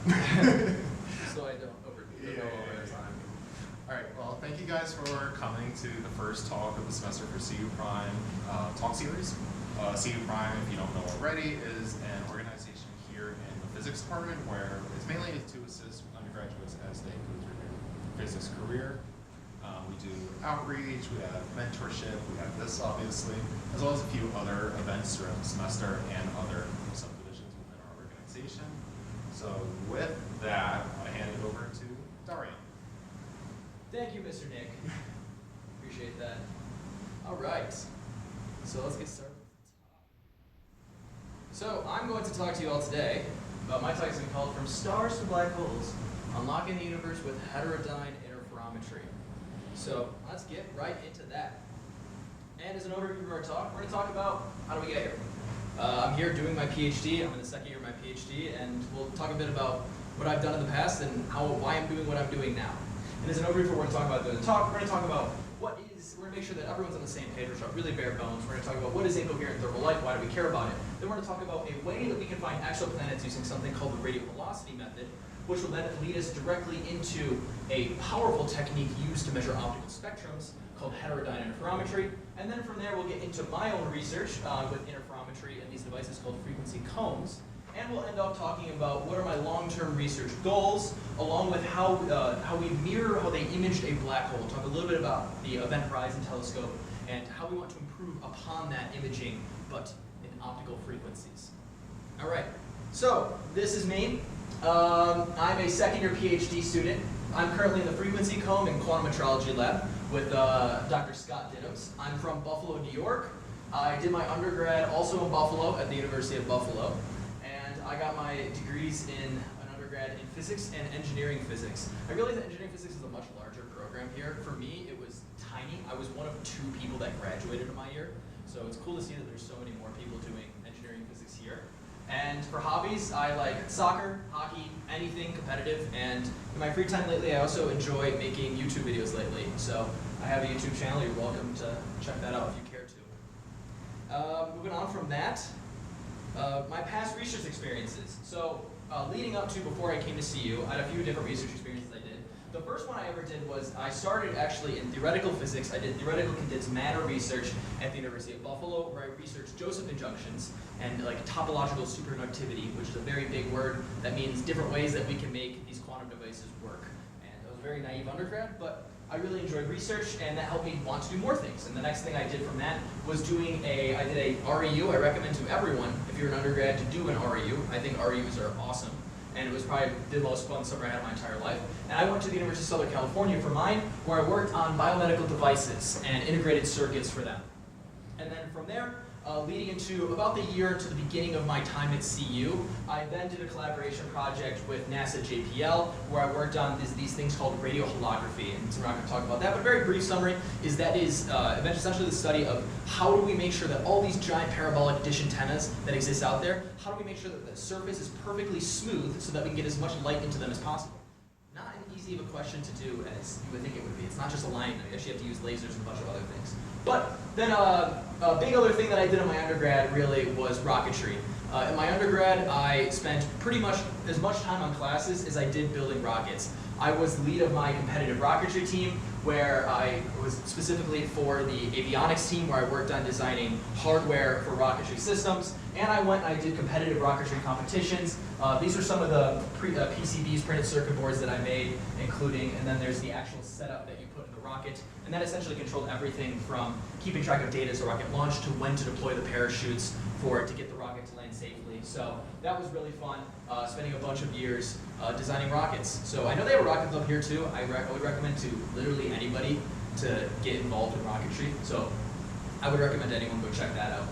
So I don't over time. All right, well, thank you guys for coming to the first talk of the semester for CU Prime talk series. CU Prime, if you don't know already, is an organization here in the physics department where it's mainly to assist undergraduates as they go through their physics career. We do outreach, we have mentorship, we have this obviously, as well as a few other events throughout the semester and other subdivisions within our organization. So with that, I hand it over to Dario. Thank you, Mr. Nick. Appreciate that. All right, so let's get started. So I'm going to talk to you all today about my talk is called From Stars to Black Holes, Unlocking the Universe with Heterodyne Interferometry. So let's get right into that. And as an overview of our talk, we're going to talk about how do we get here. I'm here doing my PhD. I'm in the second year of my PhD, and we'll talk a bit about what I've done in the past and why I'm doing what I'm doing now. And as an overview for what we're going to talk about during the talk, we're going to talk about we're going to make sure that everyone's on the same page. We're going to talk really bare bones. We're going to talk about what is incoherent thermal light, why do we care about it. Then we're going to talk about a way that we can find exoplanets using something called the radial velocity method, which will then lead us directly into a powerful technique used to measure optical spectrums called heterodyne interferometry. And then from there, we'll get into my own research with interferometry and these devices called frequency combs. And we'll end up talking about what are my long-term research goals, along with how we mirror how they imaged a black hole. We'll talk a little bit about the Event Horizon Telescope and how we want to improve upon that imaging, but in optical frequencies. All right, so this is me. I'm a second-year PhD student. I'm currently in the frequency comb and quantum metrology lab with Dr. Scott Diddams. I'm from Buffalo, New York. I did my undergrad also in Buffalo at the University of Buffalo. And I got my degrees in an undergrad in physics and engineering physics. I realize that engineering physics is a much larger program here. For me, it was tiny. I was one of 2 people that graduated in my year. So it's cool to see that there's so many more people doing engineering physics here. And for hobbies, I like soccer, hockey, anything competitive. And in my free time lately, I also enjoy making YouTube videos lately. So I have a YouTube channel. You're welcome to check that out if you care to. Moving on from that, my past research experiences. So leading up to before I came to CU, I had a few different research experiences I did. The first one I ever did was I started actually in theoretical physics. I did theoretical condensed matter research at the University of Buffalo, where I researched Josephson junctions and like topological superconductivity, which is a very big word that means different ways that we can make these quantum devices work. And I was a very naive undergrad, but I really enjoyed research, and that helped me want to do more things. And the next thing I did from that was I did a REU. I recommend to everyone, if you're an undergrad, to do an REU. I think REUs are awesome. And it was probably the most fun summer I had in my entire life. And I went to the University of Southern California for mine, where I worked on biomedical devices and integrated circuits for them. And then from there, leading into about the year to the beginning of my time at CU, I then did a collaboration project with NASA JPL, where I worked on these things called radio holography. And so we're not going to talk about that, but a very brief summary is essentially the study of how do we make sure that all these giant parabolic dish antennas that exist out there, how do we make sure that the surface is perfectly smooth so that we can get as much light into them as possible? Not an easy of a question to do as you would think it would be. It's not just aligning them. You actually have to use lasers and a bunch of other things. But then a big other thing that I did in my undergrad really was rocketry. In my undergrad, I spent pretty much as much time on classes as I did building rockets. I was lead of my competitive rocketry team, where I was specifically for the avionics team, where I worked on designing hardware for rocketry systems. And I went and I did competitive rocketry competitions. These are some of the PCBs, printed circuit boards that I made, and then there's the actual setup that you put in the rocket. And that essentially controlled everything from keeping track of data as the rocket launched to when to deploy the parachutes to get the rocket to land safely. So that was really fun, spending a bunch of years designing rockets. So I know they have a rocket club here too. I would recommend to literally anybody to get involved in rocketry. So I would recommend anyone go check that out.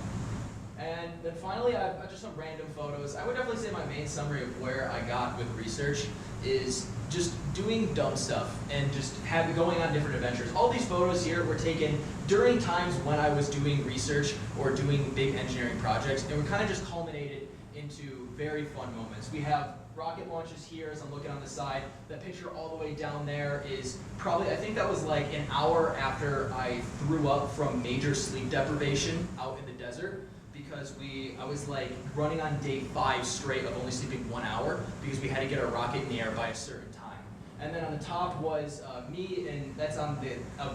And then finally, I've just some random photos. I would definitely say my main summary of where I got with research is just doing dumb stuff and just going on different adventures. All these photos here were taken during times when I was doing research or doing big engineering projects, and were kind of just culminated into very fun moments. We have rocket launches here as I'm looking on the side. That picture all the way down there is probably, I think that was like an hour after I threw up from major sleep deprivation out in the desert. because I was like running on day 5 straight of only sleeping 1 hour because we had to get our rocket in the air by a certain time. And then on the top was me, and that's on the,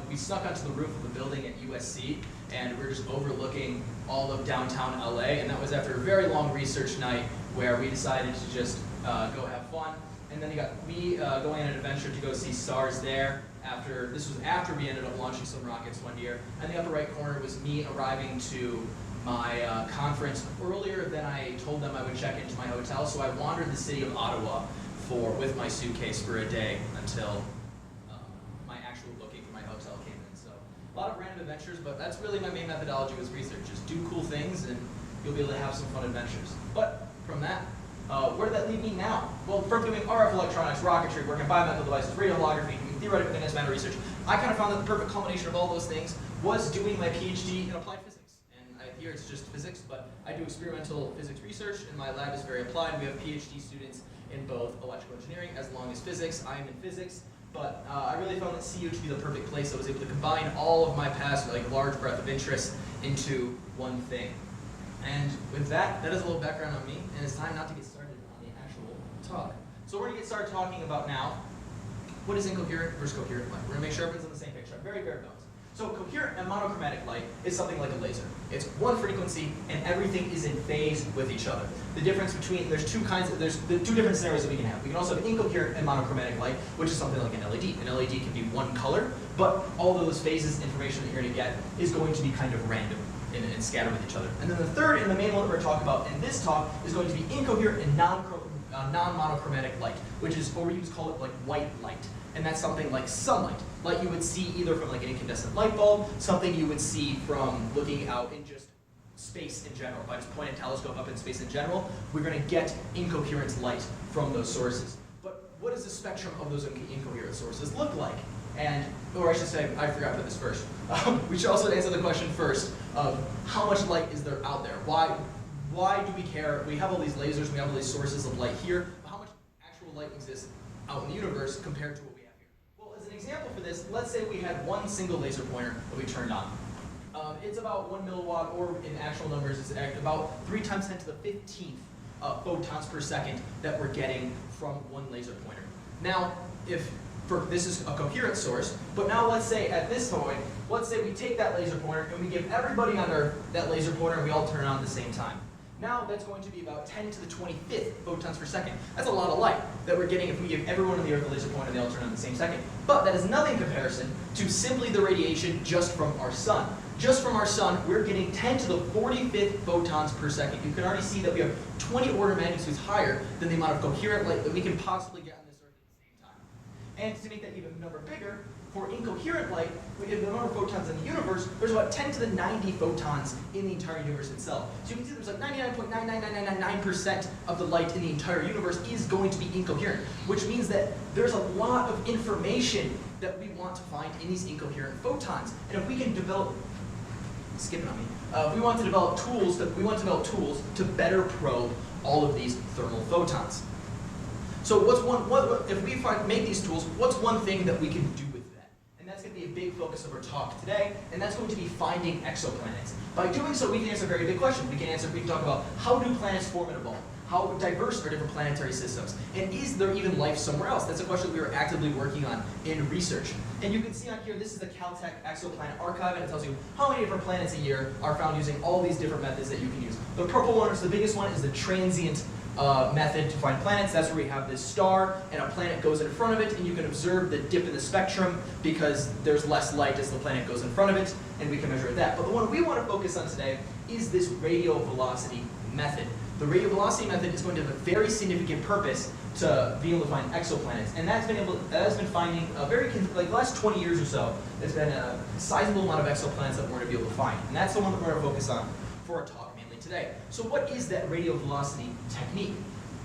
we snuck onto the roof of a building at USC, and we were just overlooking all of downtown LA, and that was after a very long research night where we decided to just go have fun. And then you got me going on an adventure to go see stars there. This was after we ended up launching some rockets one year. And the upper right corner was me arriving to my conference earlier than I told them I would check into my hotel. So I wandered the city of Ottawa with my suitcase for a day until my actual booking for my hotel came in. So a lot of random adventures, but that's really my main methodology with research. Just do cool things and you'll be able to have some fun adventures. But from that, where did that leave me now? Well, from doing RF electronics, rocketry, working on biomedical devices, radiolography, doing theoretical advanced matter research, I kind of found that the perfect culmination of all those things was doing my PhD in applied physics. And here it's just physics, but I do experimental physics research, and my lab is very applied. We have PhD students in both electrical engineering as long as physics. I am in physics, but I really found that CU to be the perfect place. I was able to combine all of my past large breadth of interest into one thing. And with that, that is a little background on me, and it's time not to get started on the actual talk. So we're going to get started talking about now, what is incoherent versus coherent light. We're going to make sure everyone's on the same page, very bare bones. So coherent and monochromatic light is something like a laser. It's one frequency, and everything is in phase with each other. The difference between, there's two different scenarios that we can have. We can also have incoherent and monochromatic light, which is something like an LED. An LED can be one color, but all those phases, information that you're going to get, is going to be kind of random and scatter with each other. And then the third and the main one that we're going to talk about in this talk is going to be incoherent and non-monochromatic light, which is, or we used to call it like white light. And that's something like sunlight. Light you would see either from like an incandescent light bulb, something you would see from looking out in just space in general. If I just point a telescope up in space in general, we're going to get incoherent light from those sources. But what does the spectrum of those incoherent sources look like? And, or I should say, I forgot to put this first. We should also answer the question first of how much light is there out there? Why do we care? We have all these lasers, we have all these sources of light here, but how much actual light exists out in the universe compared to what we have here? Well, as an example for this, let's say we had one single laser pointer that we turned on. It's about 1 milliwatt, or in actual numbers, it's about 3 times 10 to the 15th photons per second that we're getting from one laser pointer. Now, this is a coherent source, but now let's say at this point, let's say we take that laser pointer and we give everybody on Earth that laser pointer and we all turn it on at the same time. Now that's going to be about 10 to the 25th photons per second. That's a lot of light that we're getting if we give everyone on the Earth a laser pointer and they all turn on at the same second. But that is nothing in comparison to simply the radiation just from our sun. Just from our sun, we're getting 10 to the 45th photons per second. You can already see that we have 20 order of magnitudes higher than the amount of coherent light that we can possibly get on this Earth at the same time. And to make that even number bigger, for incoherent light, we have the number of photons in the universe, there's about 10 to the 90 photons in the entire universe itself. So you can see there's like 99.99999% of the light in the entire universe is going to be incoherent, which means that there's a lot of information that we want to find in these incoherent photons. And if we can develop, skipping on me, we want to develop tools to better probe all of these thermal photons. So if we make these tools, what's one thing that we can do with that? And that's going to be a big focus of our talk today, and that's going to be finding exoplanets. By doing so, we can answer a very big question. We can talk about how do planets form and evolve? How diverse are different planetary systems? And is there even life somewhere else? That's a question we are actively working on in research. And you can see on here, this is the Caltech Exoplanet Archive, and it tells you how many different planets a year are found using all these different methods that you can use. The purple one is the biggest one, is the transient method to find planets. That's where we have this star and a planet goes in front of it, and you can observe the dip in the spectrum because there's less light as the planet goes in front of it, and we can measure that. But the one we want to focus on today is this radial velocity method. The radial velocity method is going to have a very significant purpose to be able to find exoplanets, and that has been finding the last 20 years or so. There's been a sizable amount of exoplanets that we're going to be able to find, and that's the one that we're going to focus on for our talk mainly today. So what is that radial velocity technique?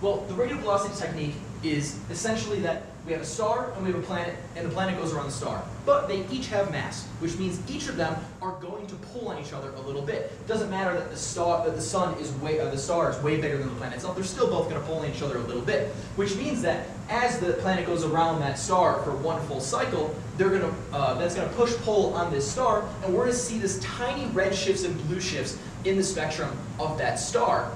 Well, the radial velocity technique is essentially that we have a star and we have a planet, and the planet goes around the star. But they each have mass, which means each of them are going to pull on each other a little bit. It doesn't matter that the star is way bigger than the planet itself. They're still both going to pull on each other a little bit, which means that as the planet goes around that star for one full cycle, that's going to push pull on this star, and we're going to see this tiny red shifts and blue shifts in the spectrum of that star.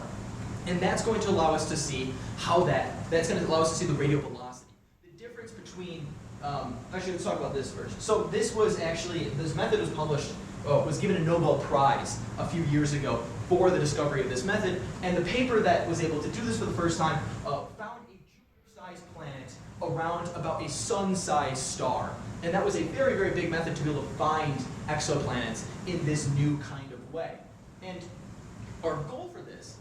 And that's going to allow us to see how that's going to allow us to see the radial velocity. The difference between, actually let's talk about this first. So this method was published, was given a Nobel Prize a few years ago for the discovery of this method. And the paper that was able to do this for the first time found a Jupiter-sized planet around about a sun-sized star. And that was a very, very big method to be able to find exoplanets in this new kind of way. And our goal for this,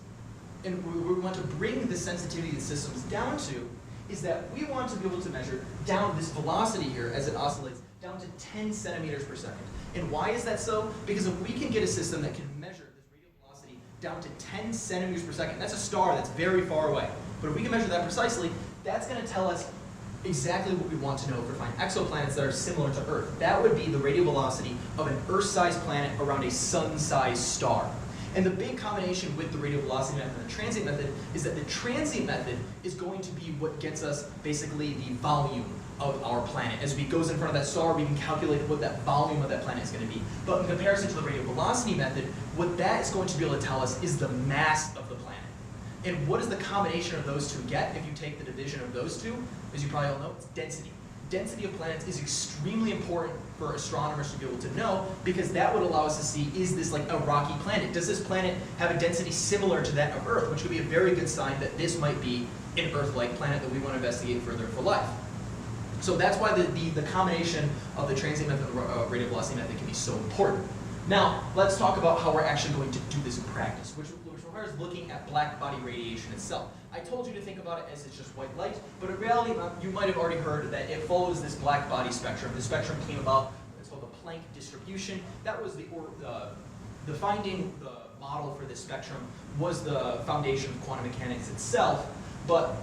and we want to bring the sensitivity of the systems down to, is that we want to be able to measure down this velocity here as it oscillates down to 10 centimeters per second. And why is that so? Because if we can get a system that can measure this radial velocity down to 10 centimeters per second, that's a star that's very far away. But if we can measure that precisely, that's going to tell us exactly what we want to know if we find exoplanets that are similar to Earth. That would be the radial velocity of an Earth-sized planet around a sun-sized star. And the big combination with the radial velocity method and the transient method is that the transient method is going to be what gets us basically the volume of our planet. As it goes in front of that star, we can calculate what that volume of that planet is going to be. But in comparison to the radial velocity method, what that is going to be able to tell us is the mass of the planet. And what does the combination of those two get if you take the division of those two? As you probably all know, it's density. Density of planets is extremely important for astronomers to be able to know, because that would allow us to see, is this like a rocky planet? Does this planet have a density similar to that of Earth, which would be a very good sign that this might be an Earth-like planet that we want to investigate further for life. So that's why the combination of the transient method and the radial velocity method can be so important. Now, let's talk about how we're actually going to do this in practice, which requires looking at black body radiation itself. I told you to think about it as it's just white light, but in reality, you might have already heard that it follows this black body spectrum. The spectrum came about, it's called the Planck distribution. That was the finding, the model for this spectrum was the foundation of quantum mechanics itself, but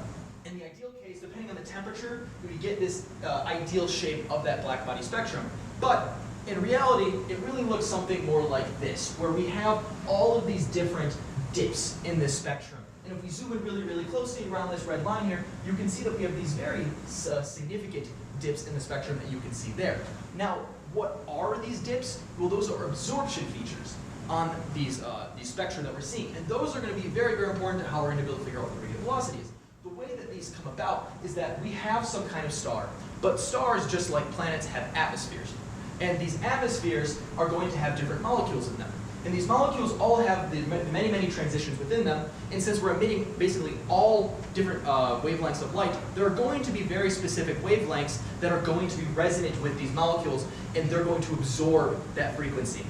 in the ideal case, depending on the temperature, you would get this ideal shape of that black body spectrum. But in reality, it really looks something more like this, where we have all of these different dips in this spectrum. And if we zoom in really, really closely around this red line here, you can see that we have these very significant dips in the spectrum that you can see there. Now, what are these dips? Well, those are absorption features on these spectra that we're seeing. And those are going to be very, very important to how we're going to be able to figure out what the radial velocity is. The way that these come about is that we have some kind of star, but stars, just like planets, have atmospheres. And these atmospheres are going to have different molecules in them. And these molecules all have the many, many transitions within them. And since we're emitting basically all different wavelengths of light, there are going to be very specific wavelengths that are going to be resonant with these molecules, and they're going to absorb that frequency.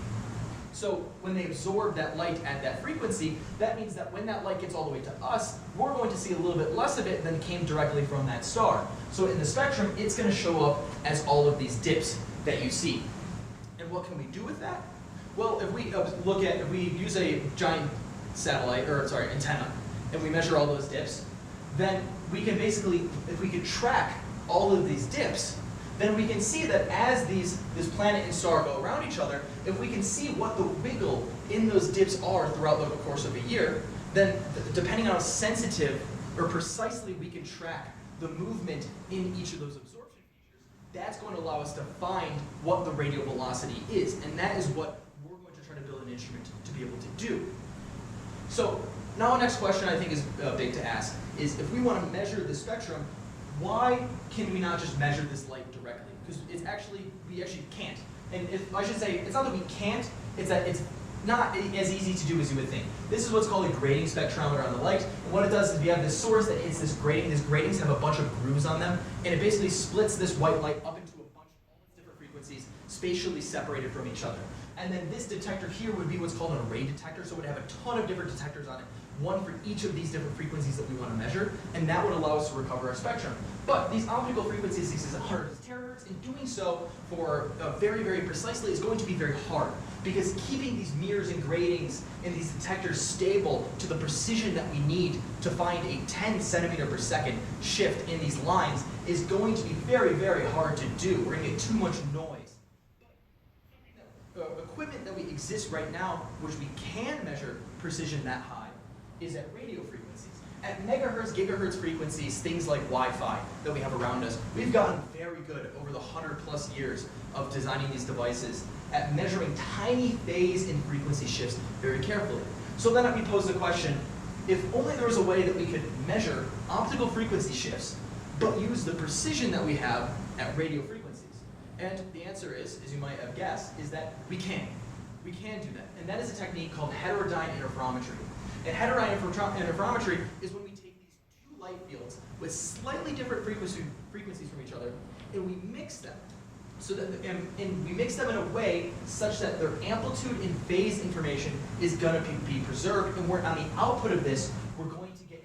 So when they absorb that light at that frequency, that means that when that light gets all the way to us, we're going to see a little bit less of it than came directly from that star. So in the spectrum, it's going to show up as all of these dips that you see. And what can we do with that? Well, if we use a giant antenna, and we measure all those dips, then we can basically, if we can track all of these dips, then we can see that as this planet and star go around each other, if we can see what the wiggle in those dips are throughout the course of a year, then depending on how sensitive or precisely we can track the movement in each of those absorption features, that's going to allow us to find what the radial velocity is. And that is what we're going to try to build an instrument to be able to do. So now the next question I think is big to ask is, if we want to measure the spectrum, why can we not just measure this light directly? Because we actually can't. And I should say, it's not that we can't, it's that it's not as easy to do as you would think. This is what's called a grating spectrometer on the light. And what it does is we have this source that hits this grating. These gratings have a bunch of grooves on them, and it basically splits this white light up into a bunch of all these different frequencies, spatially separated from each other. And then this detector here would be what's called an array detector, so it would have a ton of different detectors on it, one for each of these different frequencies that we want to measure, and that would allow us to recover our spectrum. But these optical frequencies exist at hundreds of terahertz, and doing so for very, very precisely is going to be very hard, because keeping these mirrors and gratings and these detectors stable to the precision that we need to find a 10 centimeter per second shift in these lines is going to be very, very hard to do. We're going to get too much noise. Equipment that we exist right now, which we can measure precision that high, is at radio frequencies. At megahertz, gigahertz frequencies, things like Wi-Fi that we have around us, we've gotten very good over the 100+ years of designing these devices at measuring tiny phase and frequency shifts very carefully. So then we pose the question, if only there was a way that we could measure optical frequency shifts, but use the precision that we have at radio frequencies. And the answer is, as you might have guessed, is that we can. We can do that. And that is a technique called heterodyne interferometry. And heterodyne interferometry is when we take these two light fields with slightly different frequencies from each other, and we mix them. So that, and we mix them in a way such that their amplitude and phase information is going to be preserved, and we're on the output of this, we're going to get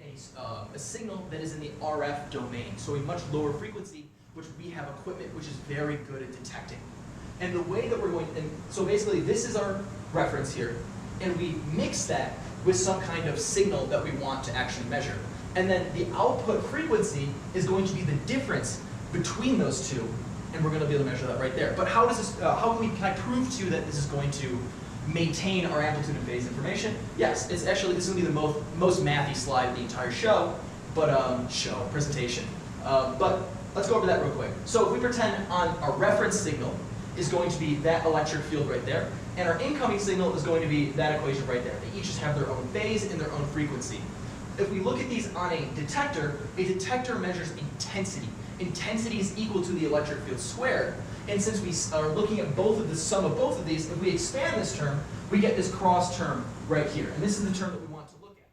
a signal that is in the RF domain, so a much lower frequency, which we have equipment which is very good at detecting. And the way that we're going, and so basically this is our reference here, and we mix that with some kind of signal that we want to actually measure. And then the output frequency is going to be the difference between those two, and we're going to be able to measure that right there. But how does this? Can I prove to you that this is going to maintain our amplitude and phase information? Yes, it's actually, this is going to be the most mathy slide of the entire show, but presentation. But let's go over that real quick. So if we pretend on our reference signal is going to be that electric field right there, and our incoming signal is going to be that equation right there. They each just have their own phase and their own frequency. If we look at these on a detector measures intensity. Intensity is equal to the electric field squared, and since we are looking at the sum of both of these, if we expand this term, we get this cross term right here, and this is the term that we want to look at.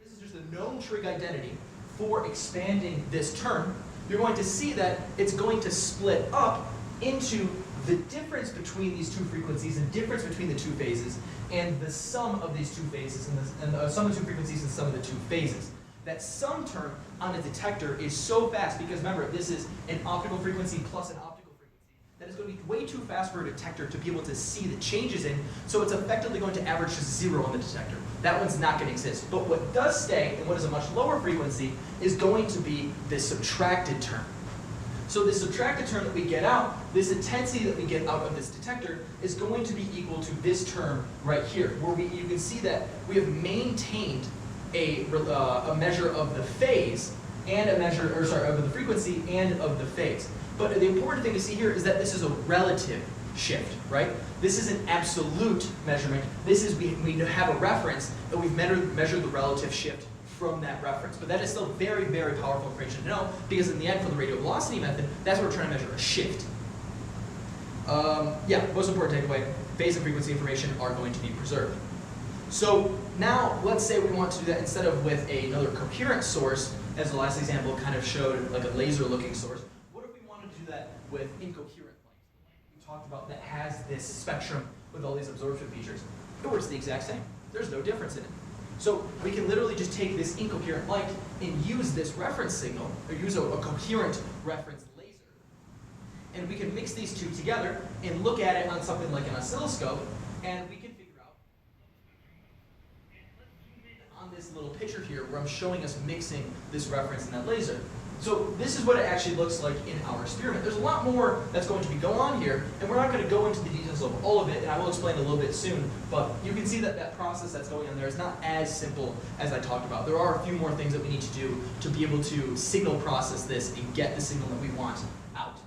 This is just a known trig identity for expanding this term. You're going to see that it's going to split up into the difference between these two frequencies and difference between the two phases, and the sum of these two phases, and the sum of the two frequencies and sum of the two phases. That sum term on a detector is so fast, because remember, this is an optical frequency plus an optical frequency, that it's going to be way too fast for a detector to be able to see the changes in, so it's effectively going to average to 0 on the detector. That one's not going to exist. But what does stay, and what is a much lower frequency, is going to be this subtracted term. So this subtracted term that we get out, this intensity that we get out of this detector, is going to be equal to this term right here, where you can see that we have maintained a measure of the phase and of the frequency and of the phase. But the important thing to see here is that this is a relative shift, right? This is an absolute measurement. This is, we have a reference, and we've measured the relative shift from that reference. But that is still very, very powerful information to know, because in the end, for the radio velocity method, that's what we're trying to measure, a shift. Yeah, most important takeaway, phase and frequency information are going to be preserved. So now, let's say we want to do that instead of with another coherent source, as the last example kind of showed, like a laser-looking source. What if we wanted to do that with incoherent light? We talked about that has this spectrum with all these absorption features. It works the exact same. There's no difference in it. So we can literally just take this incoherent light and use this reference signal, or use a coherent reference laser, and we can mix these two together and look at it on something like an oscilloscope, and we can figure out on this little picture here where I'm showing us mixing this reference and that laser. So this is what it actually looks like in our experiment. There's a lot more that's going to be going on here, and we're not going to go into the details of all of it, and I will explain a little bit soon, but you can see that that process that's going on there is not as simple as I talked about. There are a few more things that we need to do to be able to signal process this and get the signal that we want out.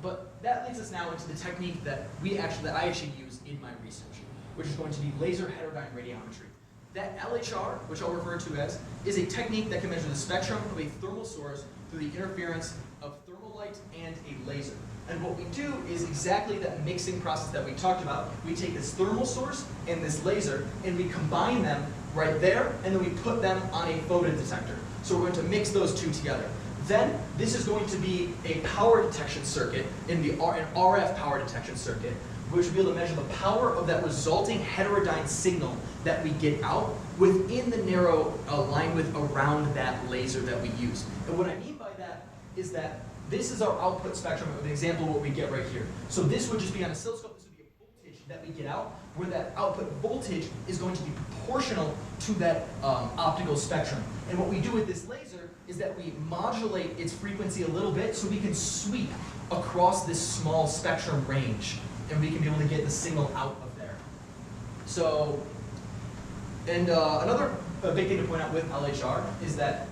But that leads us now into the technique that I actually use in my research, which is going to be laser heterodyne radiometry. That LHR, which I'll refer to as, is a technique that can measure the spectrum of a thermal source through the interference of thermal light and a laser. And what we do is exactly that mixing process that we talked about. We take this thermal source and this laser, and we combine them right there, and then we put them on a photodetector. So we're going to mix those two together. Then this is going to be a power detection circuit, an RF power detection circuit, which will be able to measure the power of that resulting heterodyne signal that we get out within the narrow line width around that laser that we use. And what I mean by that is that this is our output spectrum of an example of what we get right here. So this would just be on an oscilloscope, this would be a voltage that we get out, where that output voltage is going to be proportional to that optical spectrum. And what we do with this laser is that we modulate its frequency a little bit so we can sweep across this small spectrum range, and we can be able to get the signal out of there. So, and another a big thing to point out with LHR is that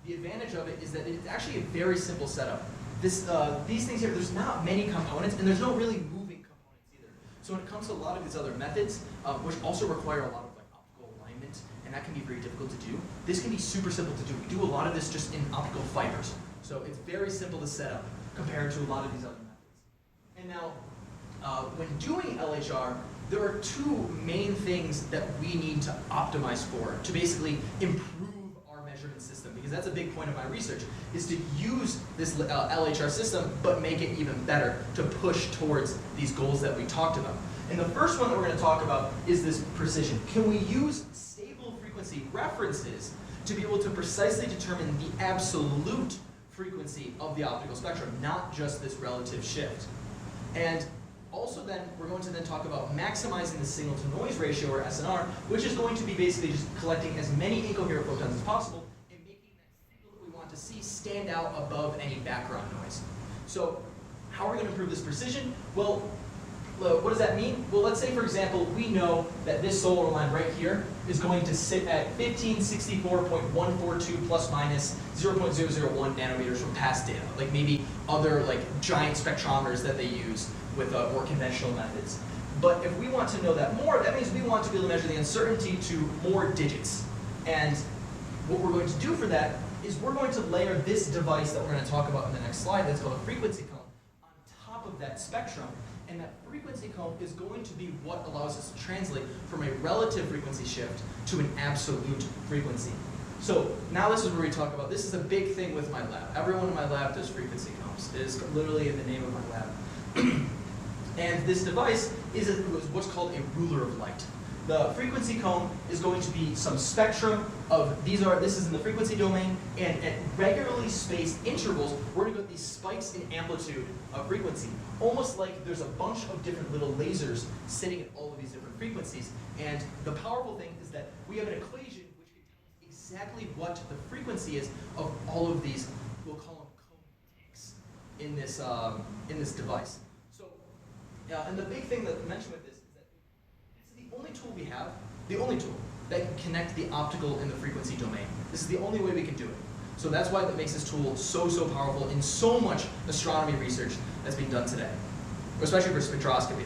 the advantage of it is that it's actually a very simple setup. These things here, there's not many components, and there's no really moving components either. So when it comes to a lot of these other methods, which also require a lot of optical alignment, and that can be very difficult to do, this can be super simple to do. We do a lot of this just in optical fibers. So it's very simple to set up compared to a lot of these other methods. And now, when doing LHR, there are two main things that we need to optimize for to basically improve our measurement system, because that's a big point of my research, is to use this LHR system but make it even better to push towards these goals that we talked about. And the first one that we're going to talk about is this precision. Can we use stable frequency references to be able to precisely determine the absolute frequency of the optical spectrum, not just this relative shift? And also then, we're going to then talk about maximizing the signal-to-noise ratio, or SNR, which is going to be basically just collecting as many incoherent photons as possible and making that signal that we want to see stand out above any background noise. So how are we going to improve this precision? Well, what does that mean? Well, let's say, for example, we know that this solar line right here is going to sit at 1564.142 plus minus 0.001 nanometers from past data, like maybe other giant spectrometers that they use with more conventional methods. But if we want to know that more, that means we want to be able to measure the uncertainty to more digits. And what we're going to do for that is we're going to layer this device that we're going to talk about in the next slide, that's called a frequency cone, on top of that spectrum. And that frequency cone is going to be what allows us to translate from a relative frequency shift to an absolute frequency. So now this is where we talk about, this is a big thing with my lab. Everyone in my lab does frequency cones. It is literally in the name of my lab. And this device is what's called a ruler of light. The frequency cone is going to be some spectrum of, this is in the frequency domain, and at regularly spaced intervals, we're going to get these spikes in amplitude of frequency. Almost like there's a bunch of different little lasers sitting at all of these different frequencies. And the powerful thing is that we have an equation which can tell us exactly what the frequency is of all of these, we'll call them cone ticks, in this device. And the big thing that I mentioned with this is that it's the only tool we have, the only tool that can connect the optical and the frequency domain. This is the only way we can do it. So that's why that makes this tool so powerful in so much astronomy research that's being done today, especially for spectroscopy.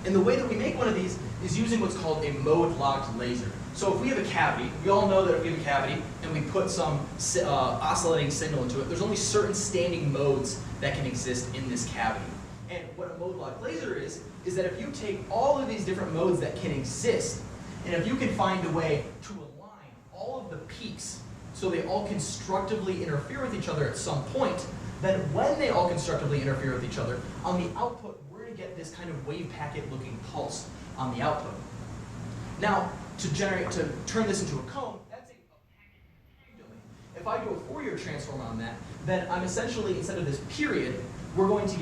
And the way that we make one of these is using what's called a mode-locked laser. So if we have a cavity, we all know that if we have a cavity and we put some oscillating signal into it, there's only certain standing modes that can exist in this cavity. And what a mode-locked laser is that if you take all of these different modes that can exist, and if you can find a way to align all of the peaks so they all constructively interfere with each other at some point, then when they all constructively interfere with each other, on the output, we're going to get this kind of wave packet-looking pulse on the output. Now, to turn this into a cone, that's a packet time domain. If I do a Fourier transform on that, then I'm essentially, instead of this period, we're going to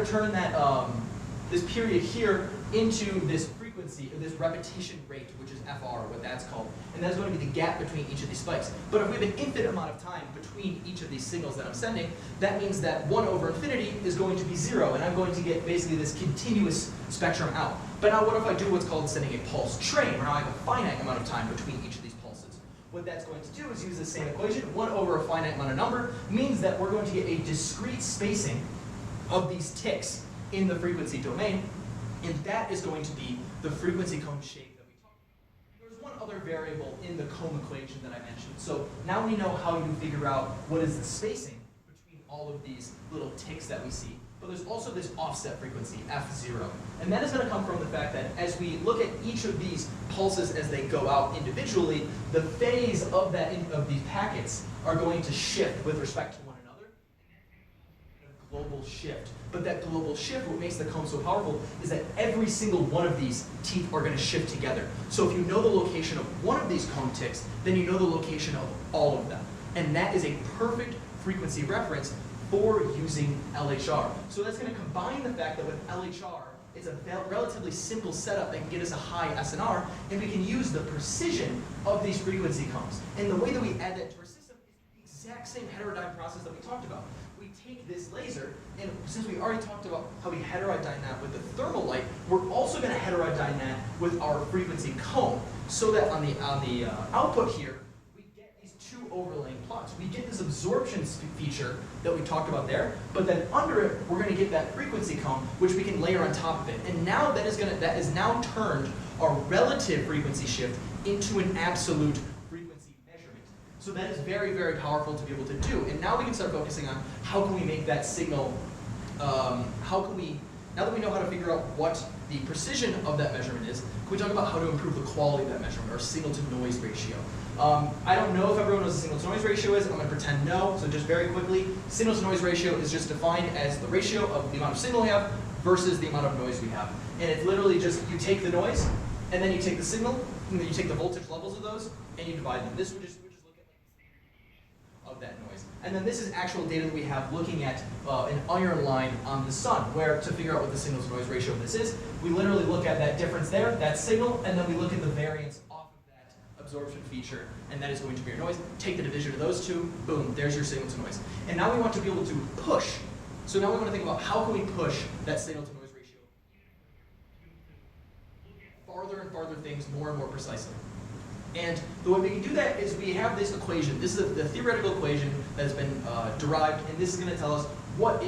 turn that this period here into this frequency, or this repetition rate, which is FR, what that's called, and that's going to be the gap between each of these spikes. But if we have an infinite amount of time between each of these signals that I'm sending, that means that 1 over infinity is going to be 0, and I'm going to get basically this continuous spectrum out. But now what if I do what's called sending a pulse train, where now I have a finite amount of time between each of these pulses? What that's going to do is use the same equation. 1 over a finite amount of number means that we're going to get a discrete spacing of these ticks in the frequency domain, and that is going to be the frequency cone shape that we talked about. There's one other variable in the cone equation that I mentioned. So now we know how to figure out what is the spacing between all of these little ticks that we see. But there's also this offset frequency, F0. And that is going to come from the fact that as we look at each of these pulses as they go out individually, the phase of these packets are going to shift with respect to one another. And that's a global shift. But that global shift, what makes the cone so powerful, is that every single one of these teeth are going to shift together. So if you know the location of one of these cone ticks, then you know the location of all of them. And that is a perfect frequency reference for using LHR. So that's going to combine the fact that with LHR, it's a relatively simple setup that can get us a high SNR, and we can use the precision of these frequency cones. And the way that we add that to our system is the exact same heterodyne process that we talked about. We take this laser, and since we already talked about how we heterodyne that with the thermal light, we're also going to heterodyne that with our frequency cone, so that on the output here, we get these two overlaying plots. We get this absorption feature that we talked about there, but then under it, we're going to get that frequency cone, which we can layer on top of it. And now that is now turned our relative frequency shift into an absolute frequency measurement. So that is very, very powerful to be able to do. And now we can start focusing on how can we make that signal, now that we know how to figure out what the precision of that measurement is, can we talk about how to improve the quality of that measurement, or signal to noise ratio? I don't know if everyone knows what signal to noise ratio is. I'm going to pretend no. So just very quickly, signal to noise ratio is just defined as the ratio of the amount of signal we have versus the amount of noise we have. And it's literally just you take the noise, and then you take the signal, and then you take the voltage levels of those, and you divide them. This would just look at like of that noise. And then this is actual data that we have looking at an iron line on the sun, where to figure out what the signal to noise ratio of this is, we literally look at that difference there, that signal, and then we look at the variance off of that absorption feature, and that is going to be your noise. Take the division of those two, boom, there's your signal to noise. And now we want to be able to push. So now we want to think about how can we push that signal to noise ratio farther and farther things more and more precisely. And the way we can do that is we have this equation. This is the theoretical equation that has been derived, and this is going to tell us what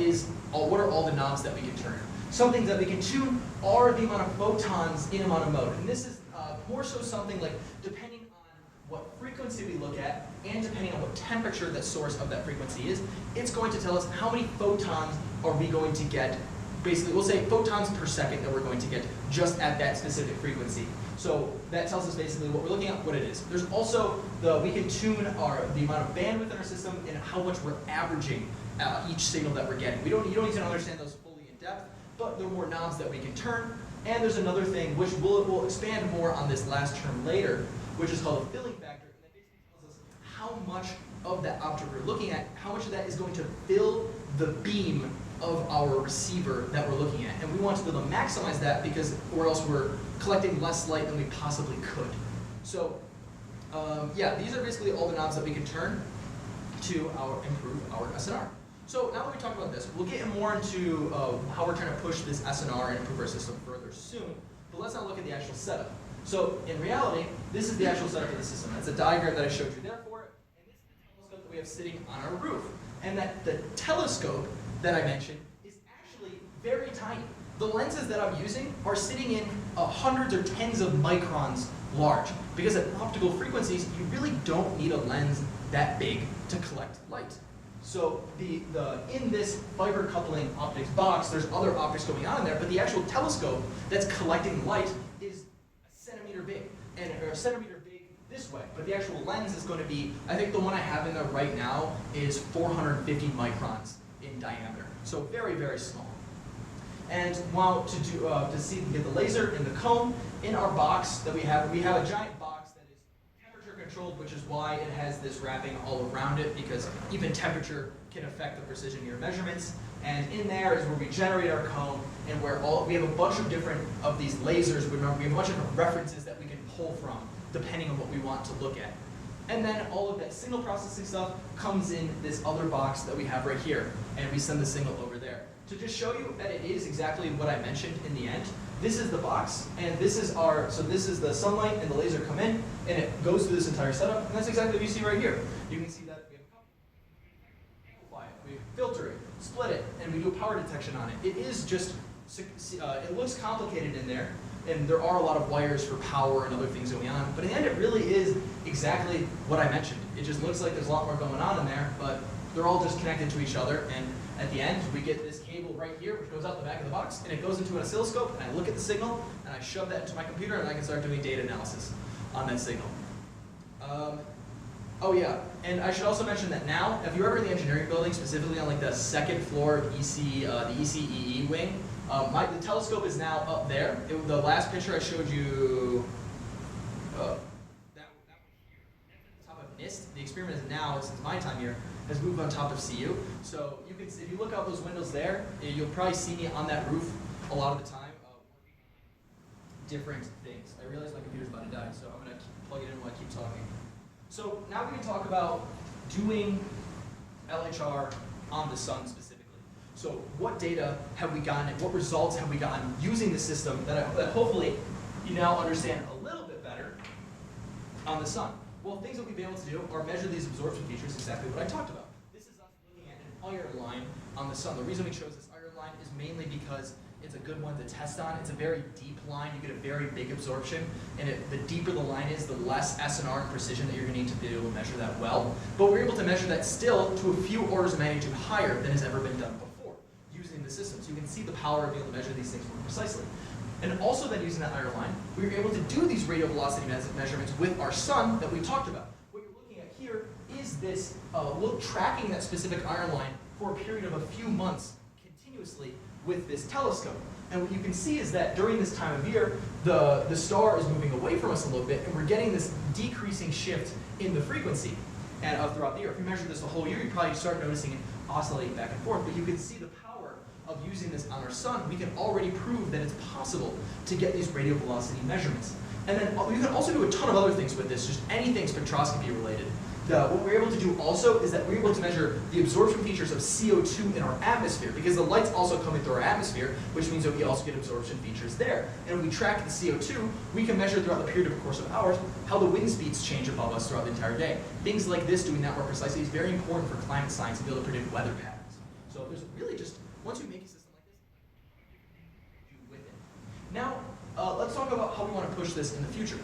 are all the knobs that we can turn. Some things that we can tune are the amount of photons in a monomode. And this is more so something like depending on what frequency we look at and depending on what temperature the source of that frequency is, it's going to tell us how many photons are we going to get. Basically, we'll say photons per second that we're going to get just at that specific frequency. So that tells us basically what we're looking at, what it is. There's also we can tune the amount of bandwidth in our system and how much we're averaging each signal that we're getting. You don't need to understand those fully in depth, but there are more knobs that we can turn. And there's another thing which we'll expand more on this last term later, which is called a filling factor. And that basically tells us how much of that object we're looking at, how much of that is going to fill the beam of our receiver that we're looking at. And we want to be able to maximize that because or else we're collecting less light than we possibly could. So yeah, these are basically all the knobs that we can turn to improve our SNR. So now that we talked about this, we'll get more into how we're trying to push this SNR and improve our system further soon, but let's not look at the actual setup. So in reality, this is the actual setup of the system. That's a diagram that I showed you there for it, and this is the telescope that we have sitting on our roof. And that the telescope that I mentioned is actually very tiny. The lenses that I'm using are sitting in hundreds or tens of microns large, because at optical frequencies, you really don't need a lens that big to collect light. So in this fiber coupling optics box, there's other optics going on in there, but the actual telescope that's collecting light is a centimeter big, or a centimeter big this way. But the actual lens is going to be, I think the one I have in there right now is 450 microns in diameter. So very, very small. And while to get the laser in the cone, in our box that we have a giant box that is temperature controlled, which is why it has this wrapping all around it, because even temperature can affect the precision of your measurements. And in there is where we generate our cone, and where we have a bunch of different of these lasers. Remember, we have a bunch of references that we can pull from, depending on what we want to look at. And then all of that signal processing stuff comes in this other box that we have right here, and we send the signal over there. To just show you that it is exactly what I mentioned in the end, this is the box, and this is this is the sunlight and the laser come in, and it goes through this entire setup, and that's exactly what you see right here. You can see that we have a couple, amplify it, we filter it, split it, and we do power detection on it. It is just, it looks complicated in there, and there are a lot of wires for power and other things going on, but in the end it really is exactly what I mentioned. It just looks like there's a lot more going on in there, but they're all just connected to each other, and at the end we get this cable right here which goes out the back of the box, and it goes into an oscilloscope, and I look at the signal, and I shove that into my computer, and I can start doing data analysis on that signal. Oh yeah, and I should also mention that now, if you're ever in the engineering building, specifically on like the second floor of the ECEE wing, the telescope is now up there. The last picture I showed you, that one here, that's on top of NIST. The experiment is now, since my time here, has moved on top of CU. So you can, if you look out those windows there, you'll probably see me on that roof a lot of the time, working on different things. I realize my computer's about to die, so I'm gonna plug it in while I keep talking. So now we can talk about doing LHR on the sun specifically. So what data have we gotten and what results have we gotten using the system that hopefully you now understand a little bit better on the sun? Well, things that we've been able to do are measure these absorption features, exactly what I talked about. This is us looking at an iron line on the sun. The reason we chose this iron line is mainly because it's a good one to test on. It's a very deep line. You get a very big absorption. And the deeper the line is, the less SNR and precision that you're going to need to be able to measure that well. But we're able to measure that still to a few orders of magnitude higher than has ever been done before using the system. So you can see the power of being able to measure these things more precisely. And also then using that iron line, we were able to do these radial velocity measurements with our sun that we talked about. What you're looking at here is this tracking that specific iron line for a period of a few months continuously with this telescope. And what you can see is that during this time of year, the star is moving away from us a little bit, and we're getting this decreasing shift in the frequency and throughout the year. If you measure this the whole year, you probably start noticing it oscillating back and forth, but you can see the power of using this on our sun. We can already prove that it's possible to get these radial velocity measurements. And then you can also do a ton of other things with this, just anything spectroscopy related. What we're able to do also is that we're able to measure the absorption features of CO2 in our atmosphere, because the light's also coming through our atmosphere, which means that we also get absorption features there. And when we track the CO2, we can measure throughout the period of a course of hours how the wind speeds change above us throughout the entire day. Things like this, doing that more precisely, is very important for climate science to be able to predict weather patterns. So there's really just, once you make a system like this, do with it. Now, let's talk about how we want to push this in the future.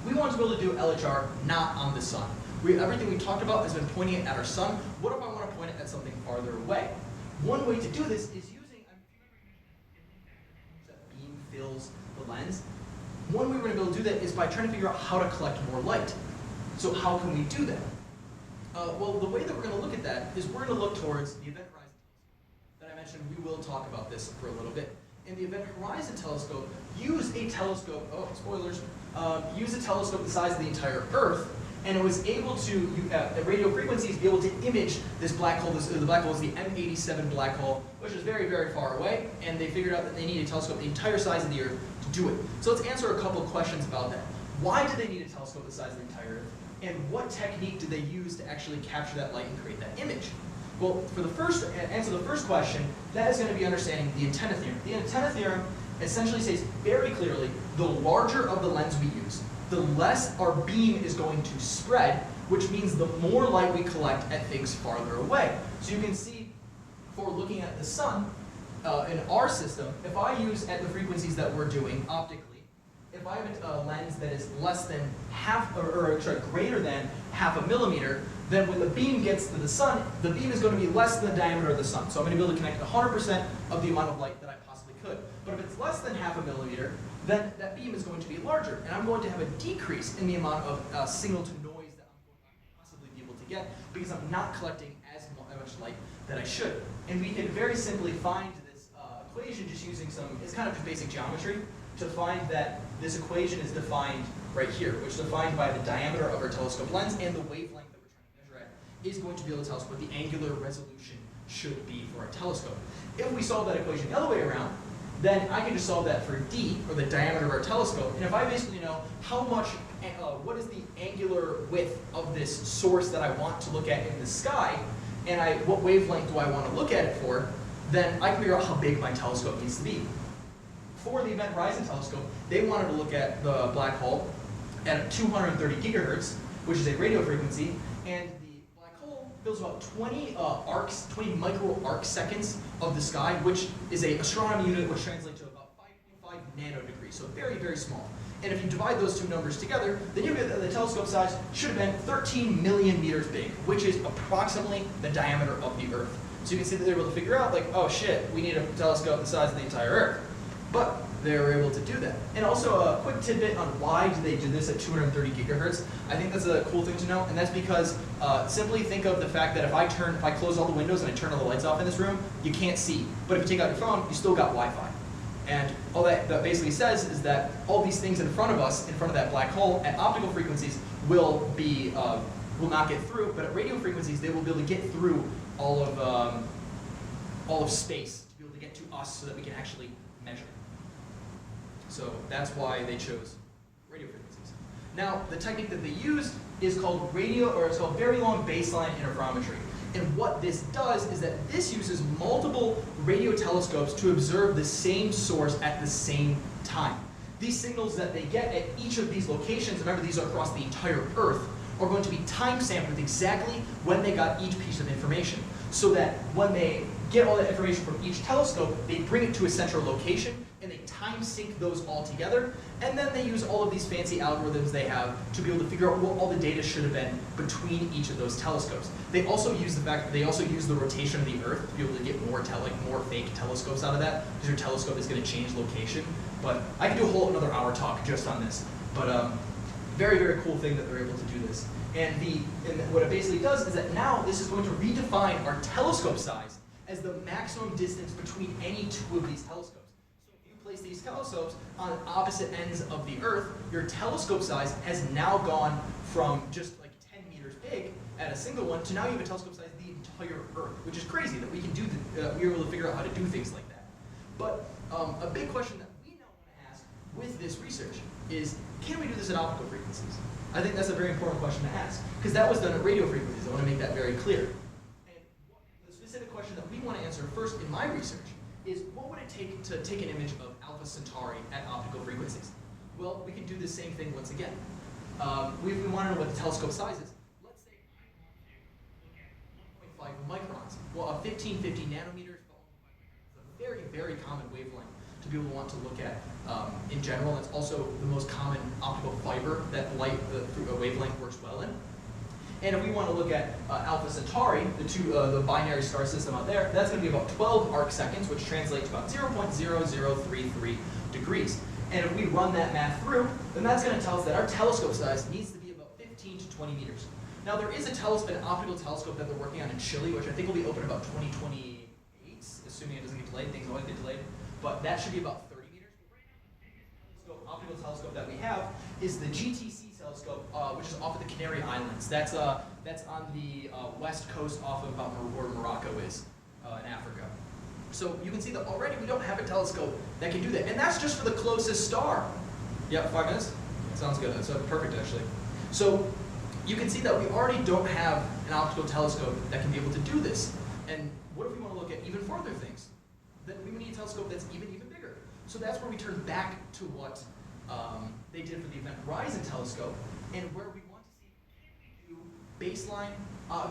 We want to be able to do LHR not on the sun. Everything we talked about has been pointing it at our sun. What if I want to point it at something farther away? One way to do this is using that beam fills the lens. One way we're going to be able to do that is by trying to figure out how to collect more light. So how can we do that? Well, the way that we're going to look at that is we're going to look towards the Event Horizon Telescope that I mentioned. We will talk about this for a little bit. In the Event Horizon Telescope, use a telescope, use a telescope the size of the entire Earth, and it was able to, at radio frequencies, be able to image this black hole. The black hole is the M87 black hole, which is very, very far away, and they figured out that they need a telescope the entire size of the Earth to do it. So let's answer a couple of questions about that. Why do they need a telescope the size of the entire Earth? And what technique do they use to actually capture that light and create that image? Well, for the answer the first question, that is going to be understanding the antenna theorem. The antenna theorem essentially says very clearly, the larger of the lens we use, the less our beam is going to spread, which means the more light we collect at things farther away. So you can see, for looking at the sun, in our system, if I use at the frequencies that we're doing optically, if I have a lens that is less than greater than half a millimeter, then when the beam gets to the sun, the beam is going to be less than the diameter of the sun. So I'm going to be able to connect 100% of the amount of light that I possibly could. But if it's less than half a millimeter, then that beam is going to be larger, and I'm going to have a decrease in the amount of signal to noise that I'm going to possibly be able to get, because I'm not collecting as much light that I should. And we can very simply find this equation just using it's kind of just basic geometry, to find that this equation is defined right here, which is defined by the diameter of our telescope lens and the wavelength that we're trying to measure at is going to be able to tell us what the angular resolution should be for our telescope. If we solve that equation the other way around, then I can just solve that for d, or the diameter of our telescope. And if I basically know how much, what is the angular width of this source that I want to look at in the sky, and what wavelength do I want to look at it for, then I can figure out how big my telescope needs to be. For the Event Horizon Telescope, they wanted to look at the black hole at 230 gigahertz, which is a radio frequency, and the black hole fills about 20 micro arc seconds of the sky, which is an astronomy unit which translates to about 5.5 nanodegrees, so very, very small. And if you divide those two numbers together, then you get that the telescope size should have been 13 million meters big, which is approximately the diameter of the Earth. So you can see that they're able to figure out, like, oh shit, we need a telescope the size of the entire Earth. But they were able to do that. And also a quick tidbit on why do they do this at 230 gigahertz. I think that's a cool thing to know, and that's because simply think of the fact that if I close all the windows and I turn all the lights off in this room, you can't see. But if you take out your phone, you still got Wi-Fi. And all that basically says is that all these things in front of us, in front of that black hole, at optical frequencies will not get through, but at radio frequencies they will be able to get through all of space to be able to get to us so that we can actually measure. So that's why they chose radio frequencies. Now, the technique that they use is called very long baseline interferometry. And what this does is that this uses multiple radio telescopes to observe the same source at the same time. These signals that they get at each of these locations, remember these are across the entire Earth, are going to be time-stamped with exactly when they got each piece of information. So that when they get all that information from each telescope, they bring it to a central location, and they time sync those all together, and then they use all of these fancy algorithms they have to be able to figure out what all the data should have been between each of those telescopes. They also use the fact that they also use the rotation of the Earth to be able to get more fake telescopes out of that, because your telescope is going to change location. But I could do a whole another hour talk just on this. But very, very cool thing that they're able to do this. And what it basically does is that now this is going to redefine our telescope size as the maximum distance between any two of these telescopes. So if you place these telescopes on opposite ends of the Earth, your telescope size has now gone from just like 10 meters big at a single one to now you have a telescope size the entire Earth, which is crazy that we can do. We're able to figure out how to do things like that. But a big question that we now want to ask with this research is, can we do this at optical frequencies? I think that's a very important question to ask, because that was done at radio frequencies. I want to make that very clear. And the specific question that we want to answer first in my research is, what would it take to take an image of Alpha Centauri at optical frequencies? Well, we can do the same thing once again. We want to know what the telescope size is. Let's say I want to look at 1.5 microns. Well, a 1550 nanometers is a very, very common wavelength to be able to want to look at in general. It's also the most common optical fiber that light wavelength works well in. And if we want to look at Alpha Centauri, the binary star system out there, that's going to be about 12 arc seconds, which translates to about 0.0033 degrees. And if we run that math through, then that's going to tell us that our telescope size needs to be about 15 to 20 meters. Now there is an optical telescope that they're working on in Chile, which I think will be open about 2028, assuming it doesn't get delayed. Things always get delayed. But that should be about 30 meters. But right now, the biggest optical telescope that we have is the GTC telescope, which is off of the Canary Islands. That's on the west coast off of about where Morocco is in Africa. So you can see that already we don't have a telescope that can do that. And that's just for the closest star. Yeah, 5 minutes? Sounds good. That's perfect, actually. So you can see that we already don't have an optical telescope that can be able to do this. And what if we want to look at even farther things? Then we need a telescope that's even bigger. So that's where we turn back to what they did for the Event Horizon telescope, and where we want to see, can we do baseline,